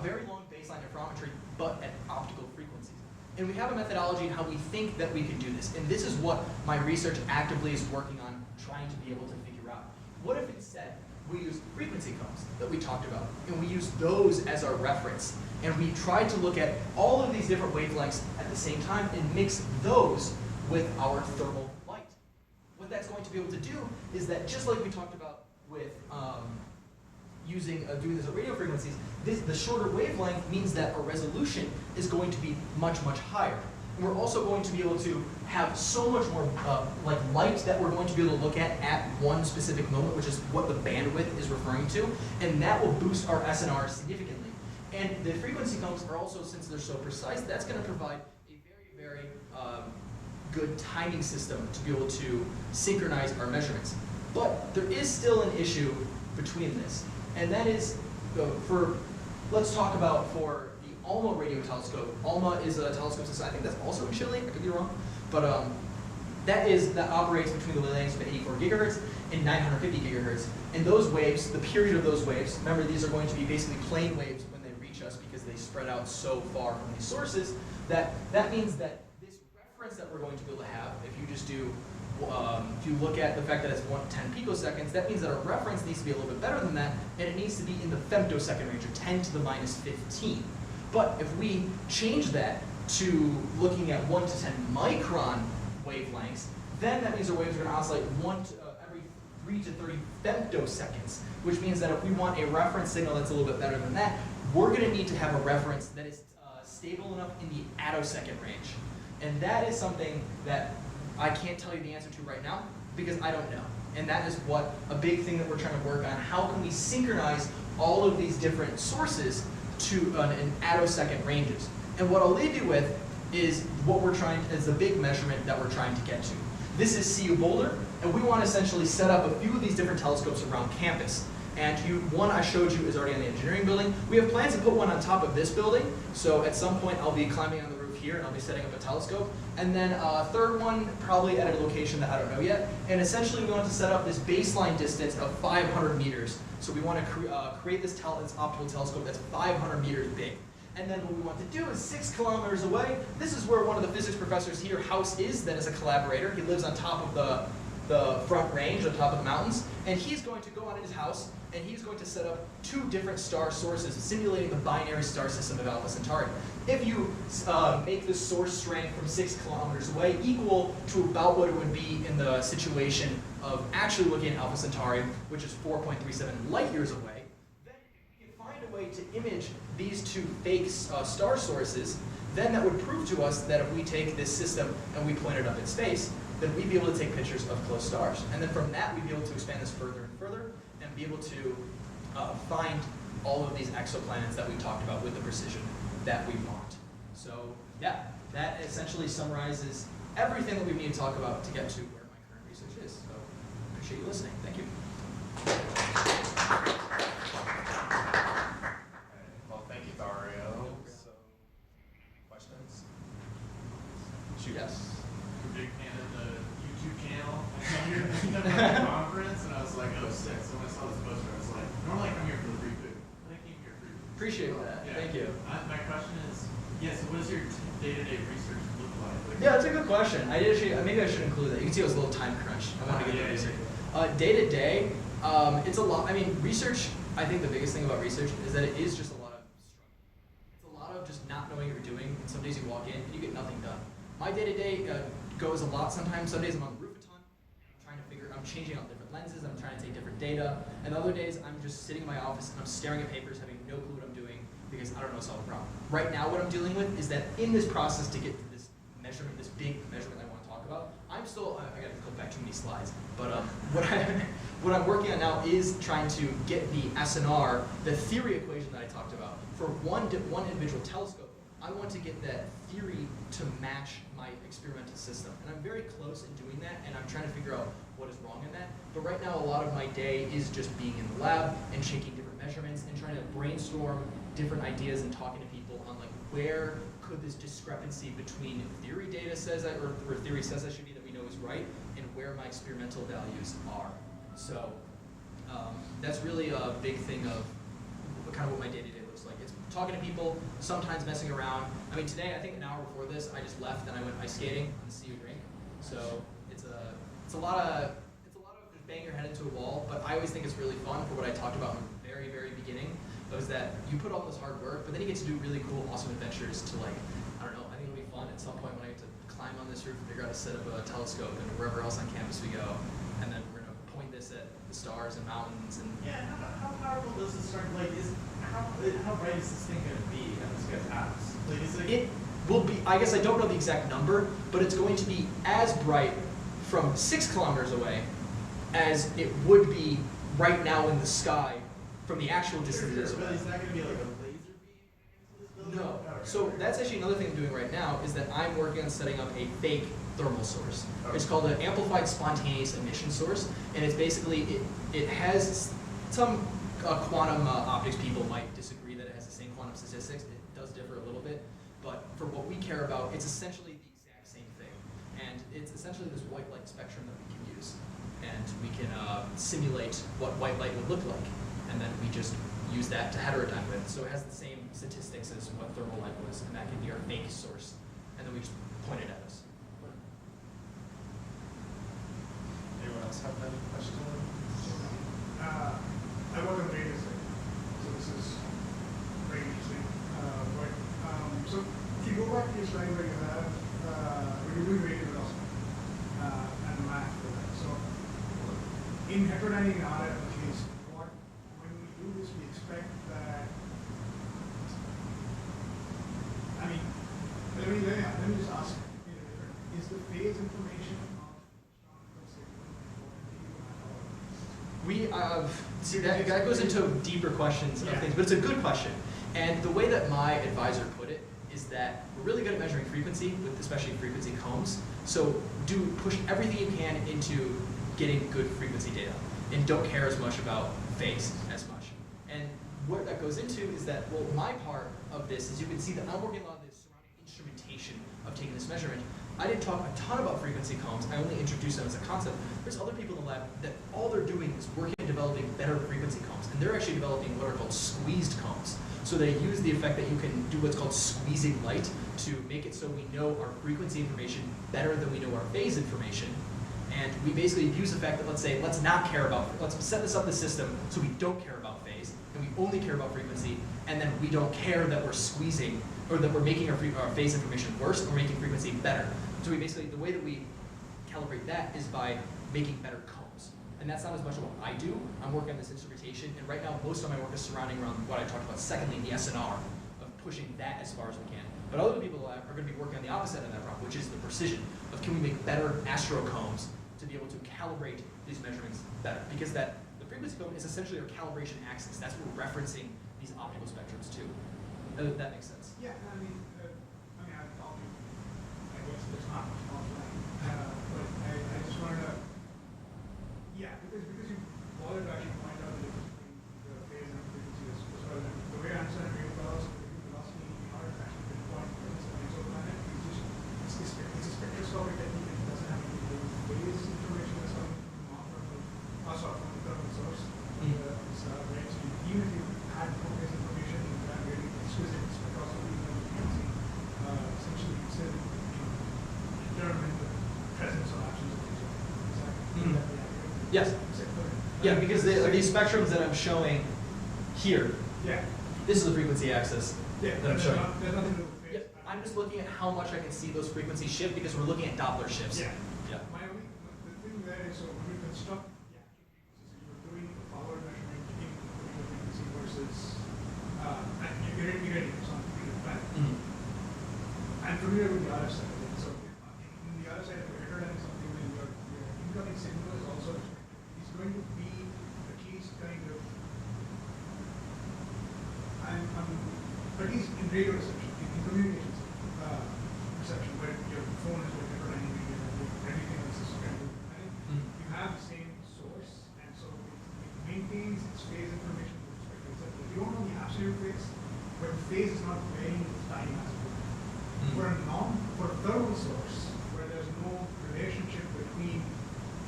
very long baseline interferometry, but at optical frequencies. And we have a methodology in how we think that we can do this. And this is what my research actively is working on, trying to be able to figure out. What if instead we use frequency cones that we talked about, and we use those as our reference, and we tried to look at all of these different wavelengths at the same time and mix those with our thermal light. What that's going to be able to do is that, just like we talked about with doing this at radio frequencies, the shorter wavelength means that our resolution is going to be much, much higher. And we're also going to be able to have so much more light that we're going to be able to look at one specific moment, which is what the bandwidth is referring to, and that will boost our SNR significantly. And the frequency cones are also, since they're so precise, that's going to provide a very, very good timing system to be able to synchronize our measurements. But there is still an issue between this, and that is let's talk about for the ALMA radio telescope. ALMA is a telescope system, I think that's also in Chile, I could be wrong, but that operates between the wavelengths of 84 gigahertz and 950 gigahertz. And those waves, the period of those waves, remember these are going to be basically plane waves when they reach us because they spread out so far from these sources, that means that this reference that we're going to be able to have, if you just do, if you look at the fact that it's 10 picoseconds, that means that our reference needs to be a little bit better than that, and it needs to be in the femtosecond range, or 10 to the minus 15. But if we change that to looking at 1 to 10 micron wavelengths, then that means our waves are going to oscillate every 3 to 30 femtoseconds, which means that if we want a reference signal that's a little bit better than that, we're going to need to have a reference that is stable enough in the attosecond range. And that is something that I can't tell you the answer to right now, because I don't know. And that is what a big thing that we're trying to work on. How can we synchronize all of these different sources to in attosecond ranges? And what I'll leave you with is the big measurement that we're trying to get to. This is CU Boulder, and we want to essentially set up a few of these different telescopes around campus. And one I showed you is already on the engineering building. We have plans to put one on top of this building. So at some point I'll be climbing on the roof here and I'll be setting up a telescope. And then a third one probably at a location that I don't know yet. And essentially we want to set up this baseline distance of 500 meters. So we want to create this optical telescope that's 500 meters big. And then what we want to do is 6 kilometers away. This is where one of the physics professors here, House, is then as a collaborator. He lives on top of the front range, on top of the mountains. And he's going to go out in his house and he's going to set up 2 different star sources, simulating the binary star system of Alpha Centauri. If you make the source strength from 6 kilometers away equal to about what it would be in the situation of actually looking at Alpha Centauri, which is 4.37 light years away, then if you can find a way to image these 2 fake star sources, then that would prove to us that if we take this system and we point it up in space, then we'd be able to take pictures of close stars. And then from that, we'd be able to expand this further and further and be able to find all of these exoplanets that we talked about with the precision that we want. So yeah, that essentially summarizes everything that we need to talk about to get to where my current research is. So appreciate you listening. Thank you. Well, thank you, Dario. So, questions? Shoot. Yes. Big fan of the YouTube channel. I saw your at the conference, and I was like, oh, sick. So when I saw this poster, I was like, normally I come here for the free food, but I came here for free food. Appreciate that. Yeah. Thank you. My question is, so what does your day-to-day research look like? Yeah, that's a good question. Maybe I should include that. You can see it was a little time crunch. I wanted to get the research. Day to day, it's a lot. I mean, research. I think the biggest thing about research is that it is just a lot of struggle. It's a lot of just not knowing what you're doing. And some days you walk in and you get nothing done. My day to day goes a lot sometimes. Some days I'm on the roof a ton. I'm changing out different lenses. I'm trying to take different data. And other days I'm just sitting in my office and I'm staring at papers, having no clue what I'm doing because I don't know how to solve a problem. Right now, what I'm dealing with is that in this process to get to this measurement, this big measurement I want to talk about, I got to click back too many slides. But what I'm working on now is trying to get the SNR, the theory equation that I talked about, for one individual telescope. I want to get that theory to match my experimental system. And I'm very close in doing that, and I'm trying to figure out what is wrong in that. But right now, a lot of my day is just being in the lab and taking different measurements and trying to brainstorm different ideas and talking to people on like where could this discrepancy between theory data says that, or theory says that should be that we know is right, and where my experimental values are. So that's really a big thing of kind of what my day-to-day looks like. It's talking to people, sometimes messing around. I mean, today, I think an hour before this, I just left and I went ice skating on the CU rink. So it's a lot of just bang your head into a wall, but I always think it's really fun for what I talked about in the very, very beginning, was that you put all this hard work, but then you get to do really cool, awesome adventures to like, I don't know, I think it'll be fun at some point when I get to climb on this roof and figure out how to set up a telescope and wherever else on campus we go, and then we're gonna point this at the stars and mountains and How powerful does it start? Like, how bright is this thing going to be at this guy's house? Like, is it will be, I guess I don't know the exact number, but it's going to be as bright from 6 kilometers away as it would be right now in the sky from the actual distance it is away. But is that going to be like a laser beam into this building? No. So that's actually another thing I'm doing right now is that I'm working on setting up a fake thermal source. Okay. It's called an amplified spontaneous emission source, and it's basically, it has some quantum optics people might disagree that it has the same quantum statistics. It does differ a little bit, but for what we care about, it's essentially the exact same thing. And it's essentially this white light spectrum that we can use. And we can simulate what white light would look like. And then we just use that to heterodyne with. So it has the same statistics as what thermal light was, and that can be our fake source. And then we just point it at us. Anyone else have any questions? I wasn't reading this, so this is very interesting. So if you go back to your slide where you have, when you're doing radial velocity and math for that. So in heterodyne RF at least, when we do this, we expect that, I mean, let me just ask, is the phase information of astronomical signal important to you at all? We see that goes into deeper questions of things, but it's a good question. And the way that my advisor put it is that we're really good at measuring frequency, with especially frequency combs. So push everything you can into getting good frequency data, and don't care as much about phase as much. And what that goes into is that, well, my part of this is you can see that I'm working on this surrounding instrumentation of taking this measurement. I didn't talk a ton about frequency combs. I only introduced them as a concept. There's other people in the lab that all they're doing is working at developing better frequency combs. And they're actually developing what are called squeezed combs. So they use the effect that you can do what's called squeezing light to make it so we know our frequency information better than we know our phase information. And we basically use the fact that, let's say, let's set this up in the system so we don't care about phase, and we only care about frequency, and then we don't care that we're squeezing, or that we're making our phase information worse, and we're making frequency better. So we basically, the way that we calibrate that is by making better combs. And that's not as much of what I do. I'm working on this instrumentation, and right now most of my work is surrounding around what I talked about secondly, the SNR, of pushing that as far as we can. But other people in the lab are going to be working on the opposite end of that problem, which is the precision of can we make better astrocombs to be able to calibrate these measurements better. Because the frequency comb is essentially our calibration axis. That's what we're referencing these optical spectrums to. That makes sense. Yeah, I've told you, I guess there's not much more offline. But I just wanted to, because you wanted to actually point out the difference between the phase and frequency as well. The way I understand wave velocity, in order to actually pinpoint whether it's an exoplanet, it's a spectroscopic technique and it doesn't have any phase information that's coming from the thermal source. Right? So even if you had no phase information, you can really exquisite spectroscopy and frequency. Essentially, you can still determine the presence or absence of these. Exactly. Yes. Yeah, because these spectrums that I'm showing here, this is the frequency axis that I'm showing. There's nothing to do with phase. Yeah, I'm just looking at how much I can see those frequencies shift because we're looking at Doppler shifts. Yeah. Yeah. The thing there is, so when you construct the actual frequencies, you're doing the power measurement in the frequency versus, and you're integrating something to the planet. I'm familiar with the other side of it. So in the other side, if you're heterodyne something, then your incoming signal is also is going to be at least kind of, at least in radio reception, in communications reception, where your phone is with heterodyne media and everything else is kind of, you have the same source, and so it maintains its phase information with respect to itself. You don't know the absolute phase, but the phase is not varying with time as well. For a thermal source, where there's no relationship between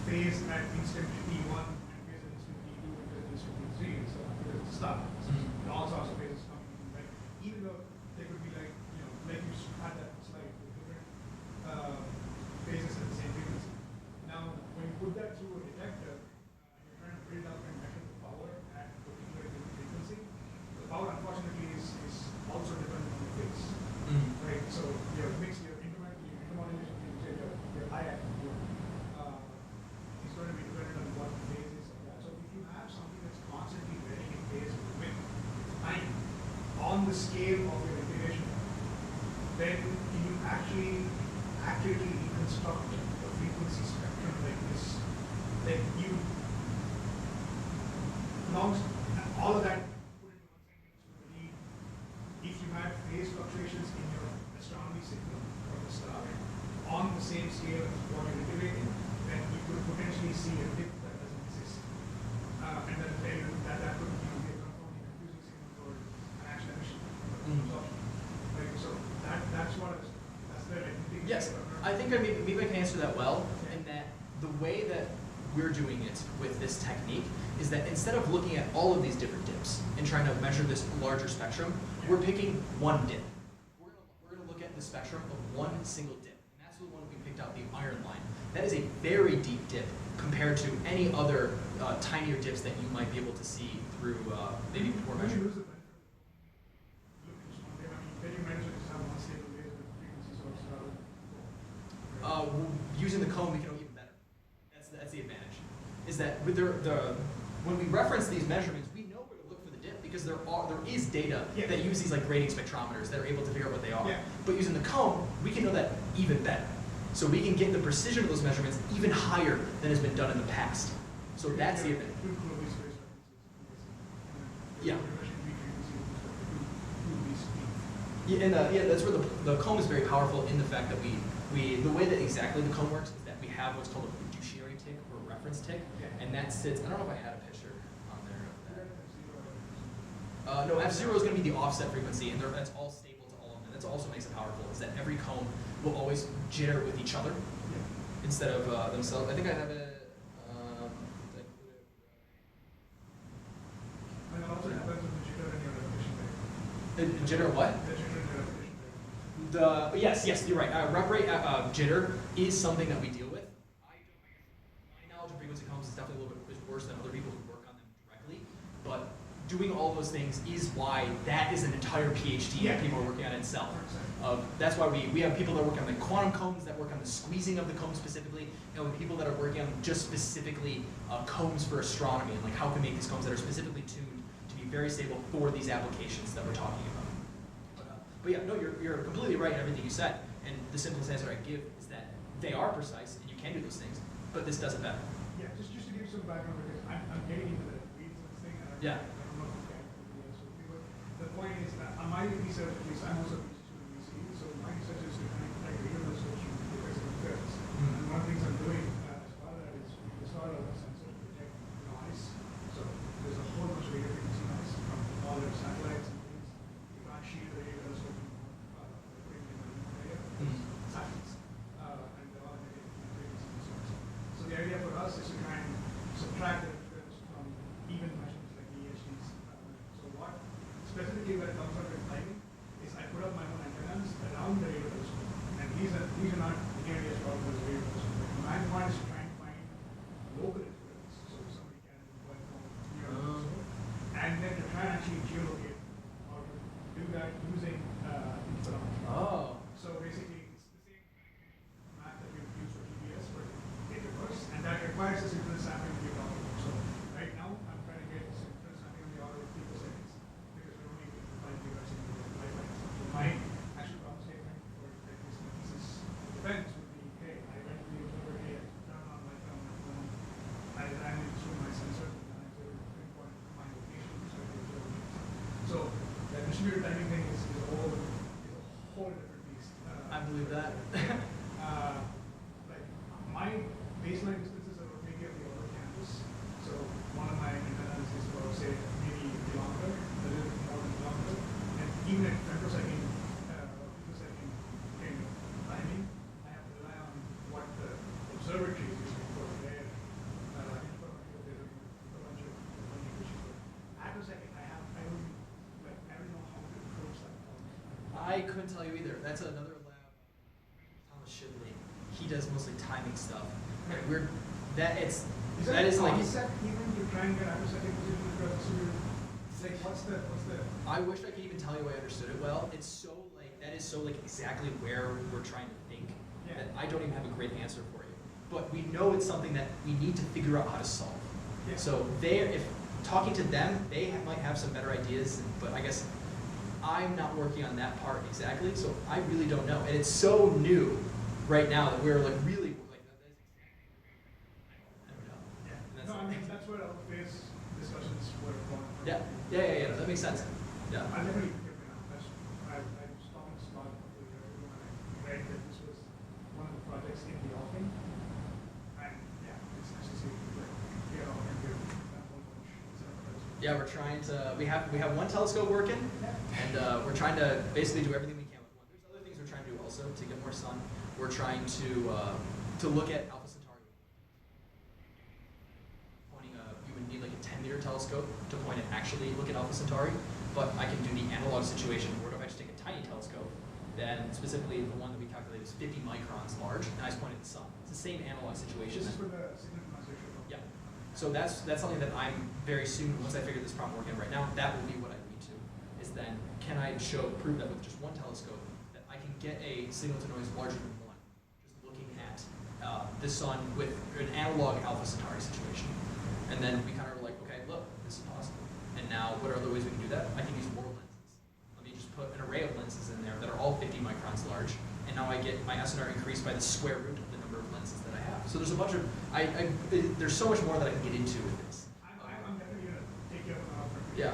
phase at instant T1 and phase at instant T2 and phase at instant T3, so there's stuff. All sorts of phases coming in, right? Even though they could be like, like you had that slide with different phases at the same frequency. Now, when you put that through a detector, you're trying to build up and measure the power at a particular frequency. The power, unfortunately, is also dependent on the phase. Right, so your intermodulation, your IAC, is going to be dependent on what the phase is of that. So if you have something that's constantly varying in phase with time on the scale of your integration, then you actually accurately reconstruct the frequency spectrum like this. Then you all of that put into one sentence. If you had phase fluctuations in your astronomy signal from the star on the same scale as what you're integrating, then you could potentially see a dip that doesn't exist. And then that could be a confounding, confusing signal for an actual emission. Right? So that's the thing. Yes, I think maybe I can answer that well, in that the way that we're doing it with this technique is that instead of looking at all of these different dips and trying to measure this larger spectrum, we're picking one dip. We're going to look at the spectrum of one single dip. And that's the one we picked out, the iron line. That is a very deep dip compared to any other tinier dips that you might be able to see through maybe more measurement. Using the cone, we can go even better. That's the advantage. Is that with when we reference these measurements, we know where to look for the dip because there is data that use these like grading spectrometers that are able to figure out what they are. But using the cone, we can know that even better. So we can get the precision of those measurements even higher than has been done in the past. So that's the advantage. Yeah. Yeah, and that's where the comb is very powerful in the fact that the way that exactly the comb works is that we have what's called a fiduciary tick or a reference tick, and that sits. I don't know if I had a picture on there of No, F0 is going to be the offset frequency, and that's all stable to all of them. That's also makes it powerful, is that every cone will always jitter with each other instead of themselves. I think I have a. And it also depends on the jitter and your repetition rate. Jitter what? The jitter and your repetition rate. Yes, you're right. Rep rate jitter is something that we deal with. My knowledge of frequency cones is definitely a little bit worse than other people who work on them directly, but doing all those things is why that is an entire PhD that people are working on itself. That's why we have people that work on the quantum cones, that work on the squeezing of the cones specifically, and we have people that are working on just specifically cones for astronomy, and like how can we make these cones that are specifically tuned to be very stable for these applications that we're talking about. But yeah, no, you're completely right in everything you said, and the simplest answer I give is that they are precise, and you can do those things, but this does it better. Yeah, just to give you some background, because I'm getting into the weeds of this thing, and Yeah. I don't know if you guys can do this with me, but the point is that on my research, at least, I'm also a student VC, so my research is to kind of like read those solutions because of the curves. And one of the things I'm doing as part of that is we install a sensor to detect noise. So there's a whole bunch of radio frequency noise from all the satellites and things. You can't shield the radio telescope anymore, putting in the area. Satellites. And they're all emitting frequency source. So the idea for us is to try and subtract the interference from even measurements like EHDs. So what specifically when it comes out with lighting is I put up my own antennas around the radio telescope. And these are not nearly as powerful as the radio telescope. My point is to try and find local interference so somebody can work from near the telescope. And then to try and actually geolocate or do that using interferometry. Oh. So basically, it's the same math that we've used for TBS, but in reverse, and that requires a synchronous sampling to be talking about. So right now, I'm trying to get synchronous sampling on the order of picoseconds because we only get 5 gigahertz in the pipeline. So my actual problem statement for like this thesis defense would be, hey, I went to the observer, hey, I turned on my phone, I ran it through my sensor, and I was able to pinpoint my location, so I could observe it. So the distributed timing thing is a whole different beast. I believe that. Like my baseline distances are maybe of the order of campus. So one of my antennas is about say maybe a kilometer, a little bit more than a kilometer, and even at femtosecond, picosecond kind of timing, I have to rely on what the observatory is using for their interferometry. There's a bunch of issues. Attosecond, I don't know how to approach that problem. I couldn't tell you either. That's another lab. Thomas Shibley. He does mostly timing stuff. And that is like. Concept even to try and get attosecond position across the sewer? Like what's the? I wish I could even tell you I understood it well. It's so like that is so like exactly where we're trying to think that I don't even have a great answer for you. But we know it's something that we need to figure out how to solve. Yeah. So if talking to them, they might have some better ideas. But I guess I'm not working on that part exactly, so I really don't know. And it's so new right now that we're like really like that is exactly. I don't know. Yeah. No, I mean that's where our phase discussions were going. Yeah. That makes sense. Yeah. I never even get me out. I was talking to Scott when I read that this was one of the projects in the offing. And yeah, it's nice to see like get off and get that whole bunch. Yeah, we're trying to. We have one telescope working, and we're trying to basically do everything we can with one. There's other things we're trying to do also to get more sun. We're trying to look at Alpha Centauri. You would need like a 10-meter telescope to point and actually look at Alpha Centauri, but I can do the analog situation where if I just take a tiny telescope, then specifically the one that we calculated is 50 microns large, and I just point at the sun. It's the same analog situation. This is for the synchronization. Yeah. So that's something that I'm very soon, once I figure this problem working right now, that will be what I lead to. Is then can I prove that with just one telescope that I can get a signal to noise larger than one, just looking at the sun with an analog Alpha Centauri situation. And then we kind of were like, okay, look, this is possible. And now what are other ways we can do that? I can use more lenses. Let me just put an array of lenses in there that are all 50 microns large. And now I get my SNR increased by the square root of the number of lenses that I have. So there's a bunch of, there's so much more that I can get into with this. I'm definitely going to take you up on offer. Yeah.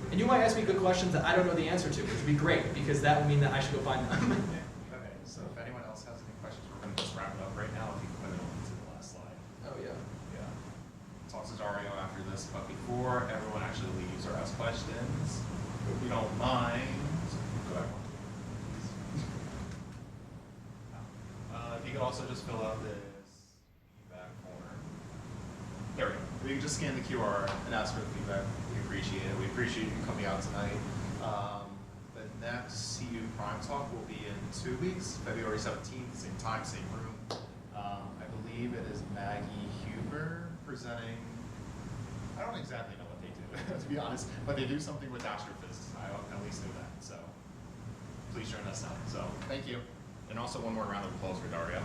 And you might ask me good questions that I don't know the answer to, which would be great, because that would mean that I should go find them. Okay, so if anyone else has any questions, we're going to just wrap it up right now if you can put it on to the last slide. Oh, yeah. Yeah. Talk to Dario after this, but before everyone actually leaves or asks questions, If you don't mind, go back one. If you could also just fill out this feedback form. There we go. If you can just scan the QR and ask for the feedback, we appreciate it. We appreciate you coming out tonight. The next CU Prime Talk will be in 2 weeks, February 17th, same time, same room. I believe it is Maggie Huber presenting. I don't exactly know what they do, to be honest, but they do something with astrophysics. I at least knew that, so please join us now. So thank you. And also one more round of applause for Dario.